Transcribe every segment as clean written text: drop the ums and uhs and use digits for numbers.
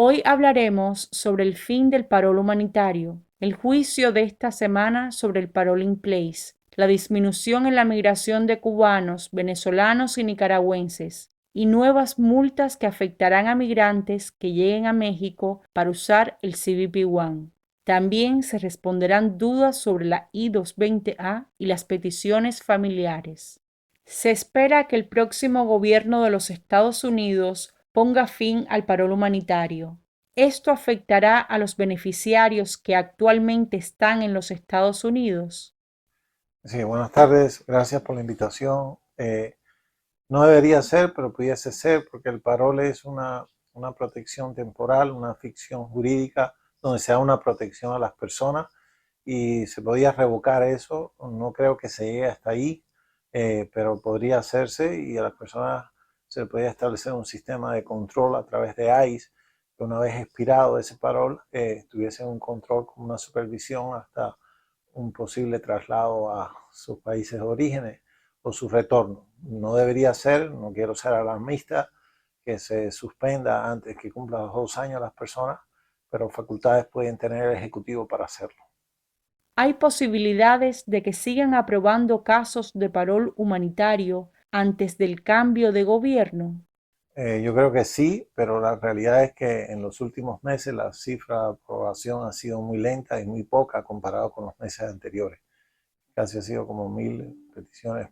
Hoy hablaremos sobre el fin del parol humanitario, el juicio de esta semana sobre el parol in place, la disminución en la migración de cubanos, venezolanos y nicaragüenses, y nuevas multas que afectarán a migrantes que lleguen a México para usar el CBP-1. También se responderán dudas sobre la I-220A y las peticiones familiares. Se espera que el próximo gobierno de los Estados Unidos ponga fin al parol humanitario. ¿Esto afectará a los beneficiarios que actualmente están en los Estados Unidos? Sí, buenas tardes, gracias por la invitación. No debería ser, pero pudiese ser, porque el parol es una protección temporal, una ficción jurídica donde se da una protección a las personas y se podía revocar eso. No creo que se llegue hasta ahí, pero podría hacerse y a las personas se podría establecer un sistema de control a través de ICE, que una vez expirado ese parol, tuviesen un control con una supervisión hasta un posible traslado a sus países de orígenes o su retorno. No debería ser, no quiero ser alarmista, que se suspenda antes que cumpla los 2 años las personas, pero facultades pueden tener el Ejecutivo para hacerlo. ¿Hay posibilidades de que sigan aprobando casos de parol humanitario antes del cambio de gobierno? Yo creo que sí, pero la realidad es que en los últimos meses la cifra de aprobación ha sido muy lenta y muy poca comparado con los meses anteriores. Casi ha sido como 1000 peticiones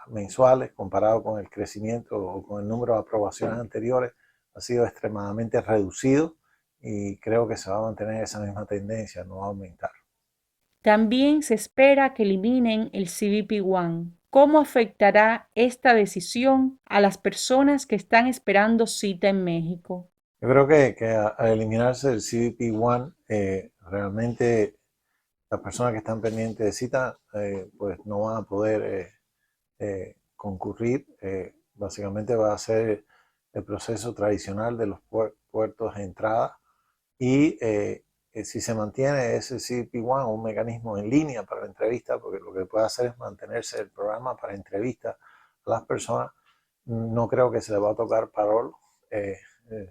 mensuales comparado con el crecimiento o con el número de aprobaciones anteriores. Ha sido extremadamente reducido y creo que se va a mantener esa misma tendencia, no va a aumentar. También se espera que eliminen el CBP-1. ¿Cómo afectará esta decisión a las personas que están esperando cita en México? Yo creo que al eliminarse el CBP-1, realmente las personas que están pendientes de cita pues no van a poder concurrir. Básicamente va a ser el proceso tradicional de los puertos de entrada y si se mantiene ese CP1, un mecanismo en línea para la entrevista, porque lo que puede hacer es mantenerse el programa para entrevista a las personas, no creo que se le va a tocar parol. eh,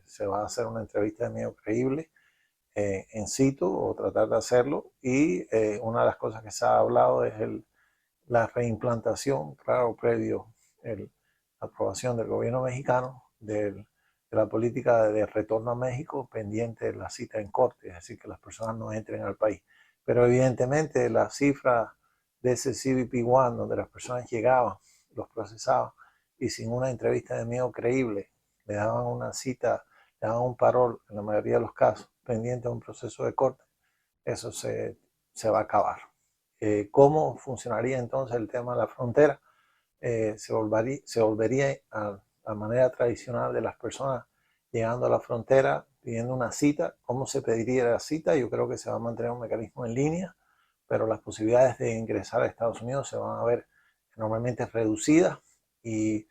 Se va a hacer una entrevista de medio creíble en situ o tratar de hacerlo y una de las cosas que se ha hablado es la reimplantación, claro, previo a la aprobación del gobierno mexicano de la política de retorno a México pendiente de la cita en corte, es decir, que las personas no entren al país. Pero evidentemente la cifra de ese CBP-1, donde las personas llegaban, los procesaban y sin una entrevista de miedo creíble, le daban una cita, le daban un parol en la mayoría de los casos, pendiente de un proceso de corte, eso se va a acabar. ¿Cómo funcionaría entonces el tema de la frontera? Se volvería a la manera tradicional de las personas llegando a la frontera pidiendo una cita. ¿Cómo se pediría la cita? Yo creo que se va a mantener un mecanismo en línea, pero las posibilidades de ingresar a Estados Unidos se van a ver enormemente reducidas y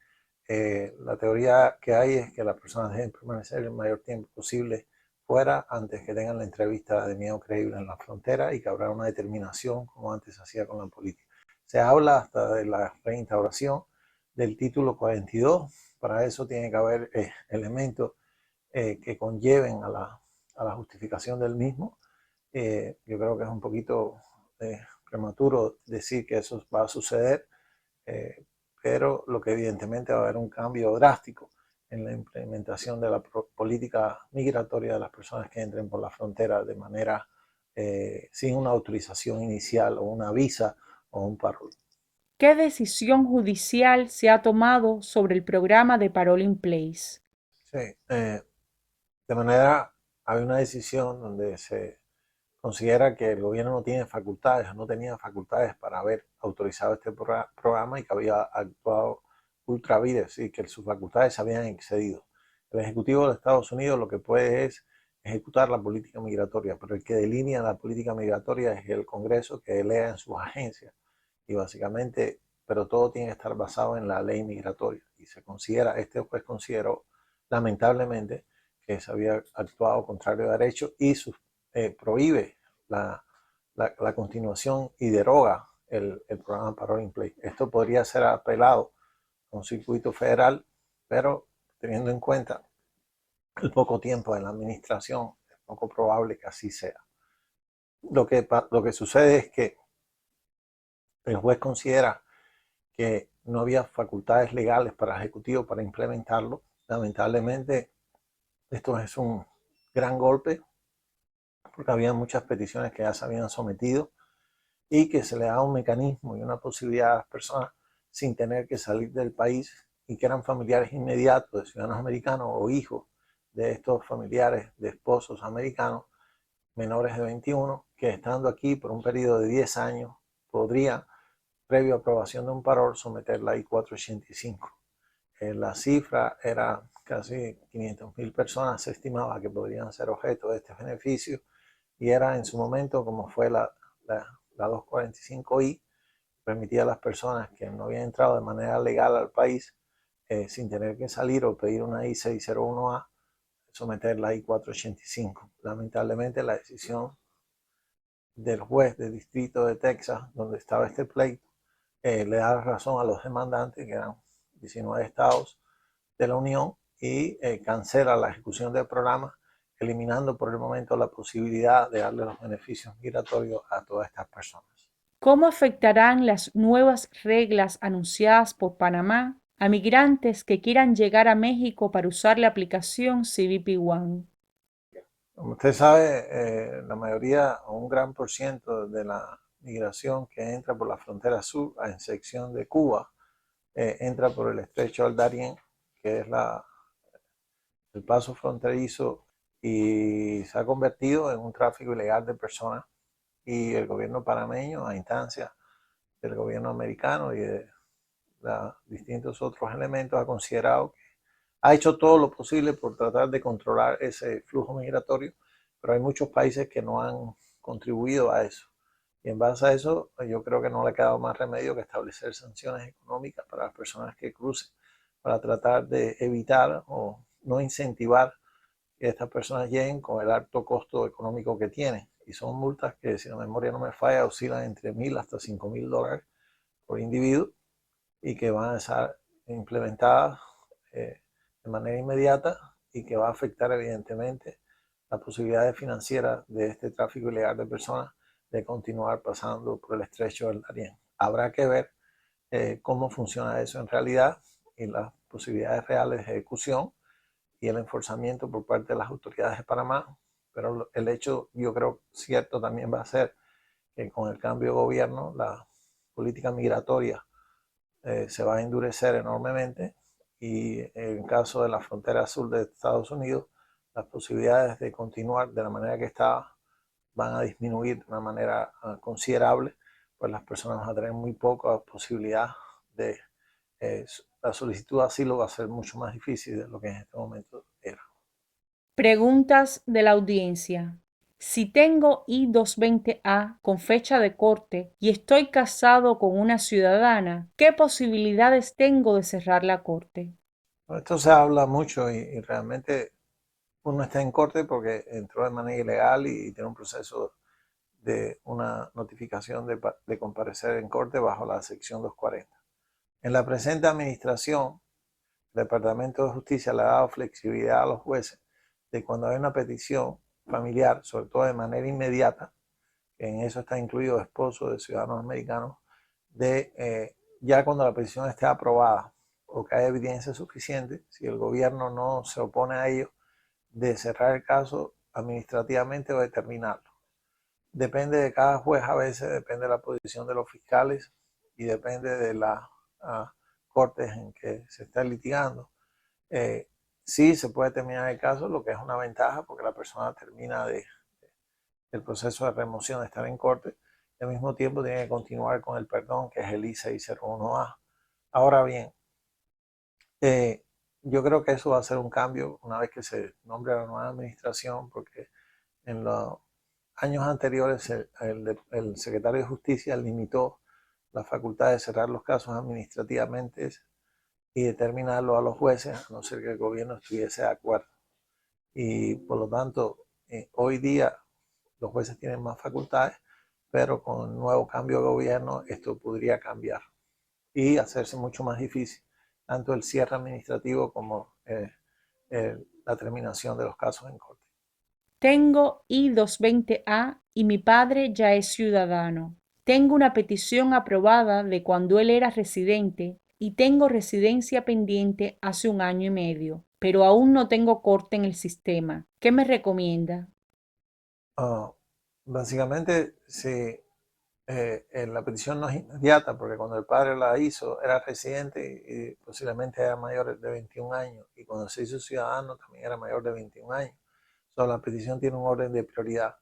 la teoría que hay es que las personas deben permanecer el mayor tiempo posible fuera antes que tengan la entrevista de miedo creíble en la frontera y que habrá una determinación como antes se hacía con la política. Se habla hasta de la reinstauración del título 42. Para eso tiene que haber elementos que conlleven a la justificación del mismo. Yo creo que es un poquito prematuro decir que eso va a suceder, eh, pero lo que evidentemente va a haber un cambio drástico en la implementación de la política migratoria de las personas que entren por la frontera de manera sin una autorización inicial o una visa o un parol. ¿Qué decisión judicial se ha tomado sobre el programa de parol in place? Sí, de manera, hay una decisión donde se considera que el gobierno no tiene facultades, no tenía facultades para haber autorizado este programa y que había actuado ultra vires y que sus facultades se habían excedido. El Ejecutivo de Estados Unidos lo que puede es ejecutar la política migratoria, pero el que delinea la política migratoria es el Congreso que delega en sus agencias y básicamente, pero todo tiene que estar basado en la ley migratoria y se considera, este juez consideró lamentablemente que se había actuado contrario a derecho y prohíbe la, la continuación y deroga el programa Parole in Play. Esto podría ser apelado a un circuito federal, pero teniendo en cuenta el poco tiempo de la administración, es poco probable que así sea. Lo que sucede es que el juez considera que no había facultades legales para el Ejecutivo para implementarlo. Lamentablemente, esto es un gran golpe porque había muchas peticiones que ya se habían sometido y que se le da un mecanismo y una posibilidad a las personas sin tener que salir del país y que eran familiares inmediatos de ciudadanos americanos o hijos de estos familiares de esposos americanos menores de 21 que estando aquí por un periodo de 10 años podrían, previo a aprobación de un parol, someter la I-485. La cifra era casi 500.000 personas, se estimaba que podrían ser objeto de este beneficio y era en su momento como fue la 245I, permitía a las personas que no habían entrado de manera legal al país sin tener que salir o pedir una I-601A, someter la I-485. Lamentablemente la decisión del juez del distrito de Texas, donde estaba este pleito, le da razón a los demandantes, que eran 19 estados de la Unión, y cancela la ejecución del programa, eliminando por el momento la posibilidad de darle los beneficios migratorios a todas estas personas. ¿Cómo afectarán las nuevas reglas anunciadas por Panamá a migrantes que quieran llegar a México para usar la aplicación CBP One? Como usted sabe, la mayoría o un gran por ciento de la migración que entra por la frontera sur, a excepción de Cuba, entra por el estrecho del Darién, que es el paso fronterizo, y se ha convertido en un tráfico ilegal de personas. Y el gobierno panameño, a instancia del gobierno americano y de distintos otros elementos, ha considerado que ha hecho todo lo posible por tratar de controlar ese flujo migratorio, pero hay muchos países que no han contribuido a eso. Y en base a eso, yo creo que no le ha quedado más remedio que establecer sanciones económicas para las personas que crucen, para tratar de evitar o no incentivar que estas personas lleguen con el alto costo económico que tienen. Y son multas que, si la memoria no me falla, oscilan entre $1,000 hasta $5,000 por individuo y que van a ser implementadas de manera inmediata y que va a afectar evidentemente las posibilidades financieras de este tráfico ilegal de personas de continuar pasando por el estrecho del Darién. Habrá que ver cómo funciona eso en realidad y las posibilidades reales de ejecución y el enforzamiento por parte de las autoridades de Panamá, pero el hecho, yo creo, cierto también va a ser que con el cambio de gobierno la política migratoria se va a endurecer enormemente y en el caso de la frontera sur de Estados Unidos, las posibilidades de continuar de la manera que estaba van a disminuir de una manera considerable, pues las personas van a tener muy poca posibilidad de la solicitud de asilo va a ser mucho más difícil de lo que en este momento era. Preguntas de la audiencia. Si tengo I-220A con fecha de corte y estoy casado con una ciudadana, ¿qué posibilidades tengo de cerrar la corte? Esto se habla mucho y realmente uno está en corte porque entró de manera ilegal y tiene un proceso de una notificación de comparecer en corte bajo la sección 240. En la presente administración, el Departamento de Justicia le ha dado flexibilidad a los jueces de cuando hay una petición familiar, sobre todo de manera inmediata, que en eso está incluido esposo de ciudadanos americanos, de ya cuando la petición esté aprobada o que haya evidencia suficiente, si el gobierno no se opone a ello, de cerrar el caso administrativamente o de terminarlo. Depende de cada juez, a veces depende de la posición de los fiscales y depende de las cortes en que se está litigando. Sí se puede terminar el caso, lo que es una ventaja porque la persona termina el proceso de remoción de estar en corte y al mismo tiempo tiene que continuar con el perdón, que es el I-601A. Ahora bien, yo creo que eso va a ser un cambio una vez que se nombre la nueva administración, porque en los años anteriores el secretario de Justicia limitó la facultad de cerrar los casos administrativamente y determinarlo a los jueces, a no ser que el gobierno estuviese de acuerdo. Y por lo tanto, hoy día los jueces tienen más facultades, pero con el nuevo cambio de gobierno esto podría cambiar y hacerse mucho más difícil tanto el cierre administrativo como la terminación de los casos en corte. Tengo I-220A y mi padre ya es ciudadano. Tengo una petición aprobada de cuando él era residente y tengo residencia pendiente hace 1 año y medio, pero aún no tengo corte en el sistema. ¿Qué me recomienda? Ah, básicamente, si la petición no es inmediata, porque cuando el padre la hizo era residente y posiblemente era mayor de 21 años, y cuando se hizo ciudadano también era mayor de 21 años. La petición tiene un orden de prioridad.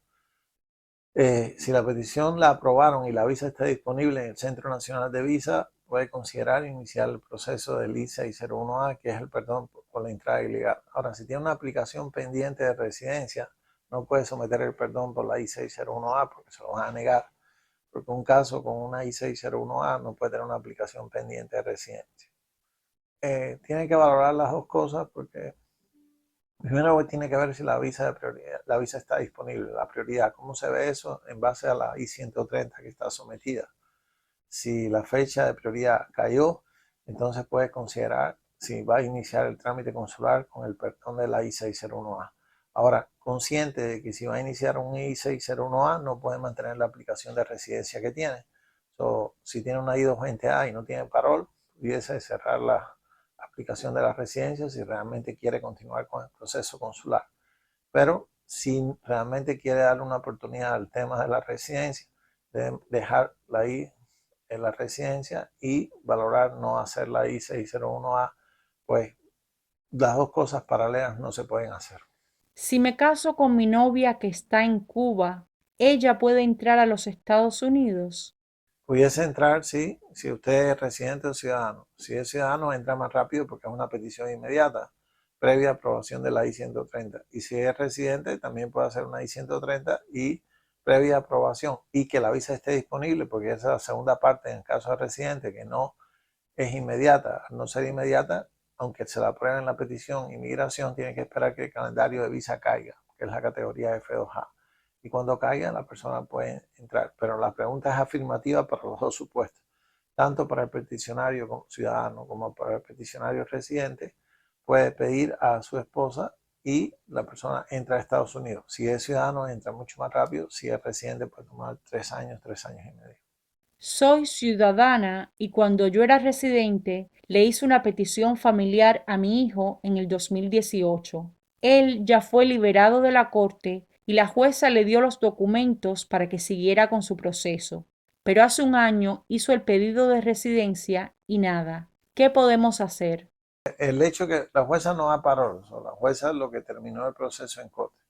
Si la petición la aprobaron y la visa está disponible en el Centro Nacional de Visa, puede considerar iniciar el proceso del I-601A, que es el perdón por la entrada ilegal. Ahora, si tiene una aplicación pendiente de residencia, no puede someter el perdón por la I-601A porque se lo van a negar, porque un caso con una I-601A no puede tener una aplicación pendiente de residencia. Tiene que valorar las dos cosas porque primero tiene que ver si la visa de prioridad, la visa está disponible, la prioridad. ¿Cómo se ve eso? En base a la I-130 que está sometida. Si la fecha de prioridad cayó, entonces puede considerar si va a iniciar el trámite consular con el perdón de la I-601A. Ahora, consciente de que si va a iniciar un I-601A, no puede mantener la aplicación de residencia que tiene. Si tiene una I-220A y no tiene parol, pudiese cerrar la aplicación de la residencia si realmente quiere continuar con el proceso consular. Pero si realmente quiere darle una oportunidad al tema de la residencia, debe dejarla ahí en la residencia y valorar no hacer la I-601A, pues las dos cosas paralelas no se pueden hacer. Si me caso con mi novia que está en Cuba, ¿ella puede entrar a los Estados Unidos? Pudiese entrar, sí, si usted es residente o ciudadano. Si es ciudadano, entra más rápido porque es una petición inmediata, previa aprobación de la I-130. Y si es residente, también puede hacer una I-130 y previa aprobación y que la visa esté disponible, porque esa es la segunda parte en el caso de residente, que no es inmediata. Al no ser inmediata, aunque se la aprueben la petición inmigración, tiene que esperar que el calendario de visa caiga, que es la categoría F2A. Y cuando caiga, la persona puede entrar. Pero la pregunta es afirmativa para los dos supuestos, tanto para el peticionario como ciudadano como para el peticionario residente. Puede pedir a su esposa y la persona entra a Estados Unidos. Si es ciudadano, entra mucho más rápido. Si es residente, puede tomar 3 años, 3 años y medio. Soy ciudadana y cuando yo era residente le hice una petición familiar a mi hijo en el 2018. Él ya fue liberado de la corte y la jueza le dio los documentos para que siguiera con su proceso. Pero hace 1 año hizo el pedido de residencia y nada. ¿Qué podemos hacer? El hecho que la jueza no ha parado, la jueza es lo que terminó el proceso en corte.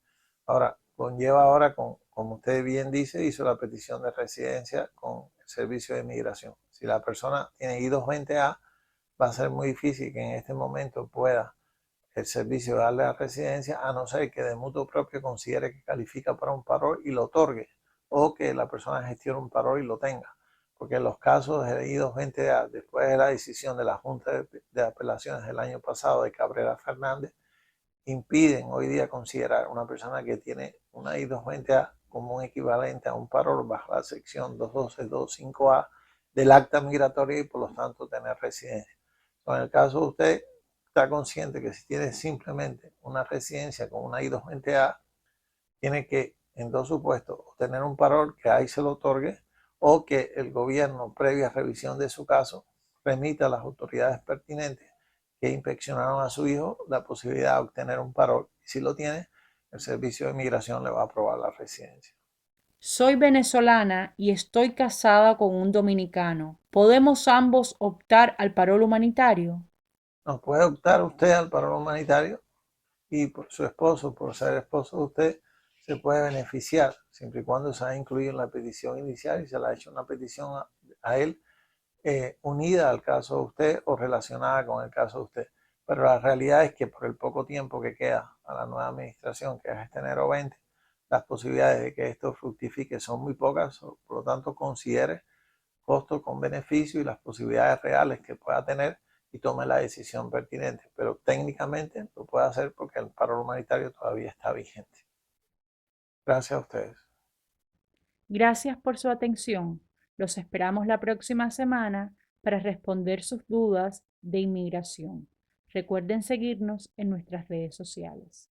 Ahora, conlleva ahora, como usted bien dice, hizo la petición de residencia con el servicio de inmigración. Si la persona tiene I-220A, va a ser muy difícil que en este momento pueda el servicio darle la residencia, a no ser que de mutuo propio considere que califica para un parol y lo otorgue, o que la persona gestione un parol y lo tenga. Porque en los casos de I-220A, después de la decisión de la Junta de Apelaciones del año pasado de Cabrera Fernández, impiden hoy día considerar una persona que tiene una I-220A como un equivalente a un parol bajo la sección 212.2.5A del acta migratoria y por lo tanto tener residencia. En el caso de usted, está consciente que si tiene simplemente una residencia con una I-220A, tiene que, en dos supuestos, obtener un parol que ahí se lo otorgue o que el gobierno, previa revisión de su caso, remita a las autoridades pertinentes que inspeccionaron a su hijo la posibilidad de obtener un parol. Y si lo tiene, el Servicio de Inmigración le va a aprobar la residencia. Soy venezolana y estoy casada con un dominicano. ¿Podemos ambos optar al parol humanitario? No puede optar usted al parol humanitario y por su esposo, por ser esposo de usted, se puede beneficiar, siempre y cuando se ha incluido en la petición inicial y se le ha hecho una petición a él unida al caso de usted o relacionada con el caso de usted. Pero la realidad es que por el poco tiempo que queda a la nueva administración, que es este enero 20, las posibilidades de que esto fructifique son muy pocas, por lo tanto considere costo con beneficio y las posibilidades reales que pueda tener y tome la decisión pertinente. Pero técnicamente lo puede hacer porque el paro humanitario todavía está vigente. Gracias a ustedes. Gracias por su atención. Los esperamos la próxima semana para responder sus dudas de inmigración. Recuerden seguirnos en nuestras redes sociales.